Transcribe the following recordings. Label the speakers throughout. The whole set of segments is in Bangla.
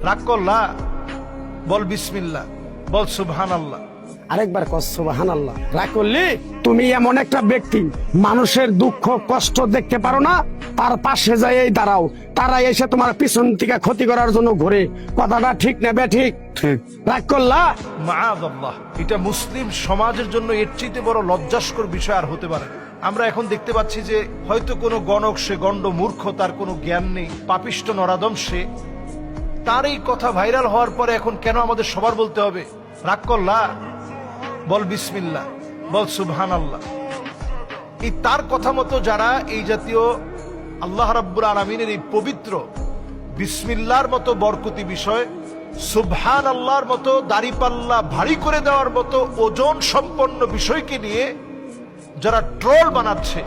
Speaker 1: রাগ করলা, বল বিসমিল্লাহ, বল সুবহানাল্লাহ।
Speaker 2: আরেকবার কস সুবহানাল্লাহ। রাগ করলি? তুমি এমন একটা ব্যক্তি, মানুষের দুঃখ কষ্ট দেখতে পারো না, তার পাশে যাই দাঁড়াও, তারা এসে তোমার পিছন থেকে ক্ষতি করার জন্য ঘুরে। কথাটা ঠিক নেবে? ঠিক ঠিক। রাগ করলা?
Speaker 1: মাআযাল্লাহ, এটা মুসলিম সমাজের জন্য এর চেয়ে বড় লজ্জাস্কর বিষয় আর হতে পারে না। আমরা এখন দেখতে পাচ্ছি যে হয়তো কোনো গণক, সে গণ্ড মূর্খ, তার কোনো জ্ঞান নেই, পাপিষ্ট নরাদম সে, তার এই কথা ভাইরাল হওয়ার পরে এখন কেন আমাদের সবার বলতে হবে রাগ করলা, বল বিসমিল্লাহ, বল সুবহানাল্লাহ। এই তার কথা মতো যারা এই জাতীয় আল্লাহ রাব্বুল আলামিনের এই পবিত্র বিসমিল্লাহর মতো বরকতি বিষয়, সুবহানাল্লাহর মতো দাড়িপাল্লা ভারী করে দেওয়ার মতো ওজন সম্পন্ন বিষয়কে নিয়ে যারা ট্রোল বানাচ্ছে,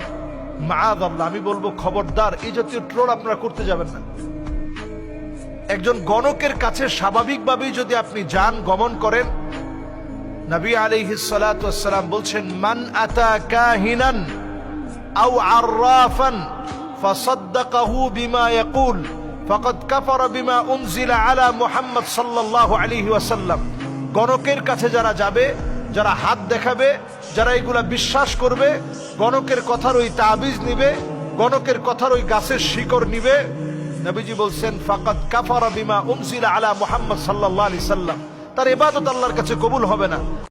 Speaker 1: মাআযাল্লাহ, আমি বলবো খবরদার, এই জাতীয় ট্রোল আপনারা করতে যাবেন না। একজন গণকের কাছে স্বাভাবিকভাবেই যদি আপনি যান, গমন করেন, নবী আলাইহিস সালাতু ওয়াস সালাম বলছেন, মান আতা কাহিনান আও আররাফান ফাসাদ্দাকাহু বিমা ইয়াকুল ফাকাদ কাফারা বিমা উনজিলা আলা মুহাম্মদ সাল্লাল্লাহু আলাইহি ওয়াসাল্লাম। গণকের কাছে যারা যাবে, যারা হাত দেখাবে, যারা এগুলা বিশ্বাস করবে, গণকের কথার ওই তাবিজ নিবে, গণকের কথার ওই গাছের শিকড় নিবে, নবীজি বলছেন ফাকাদ কাফারা বিমা উনজিলা আলা মুহাম্মদ সাল্লাল্লাহু আলাইহি ওয়াসাল্লাম, তার ইবাদত আল্লাহর কাছে কবুল হবে না।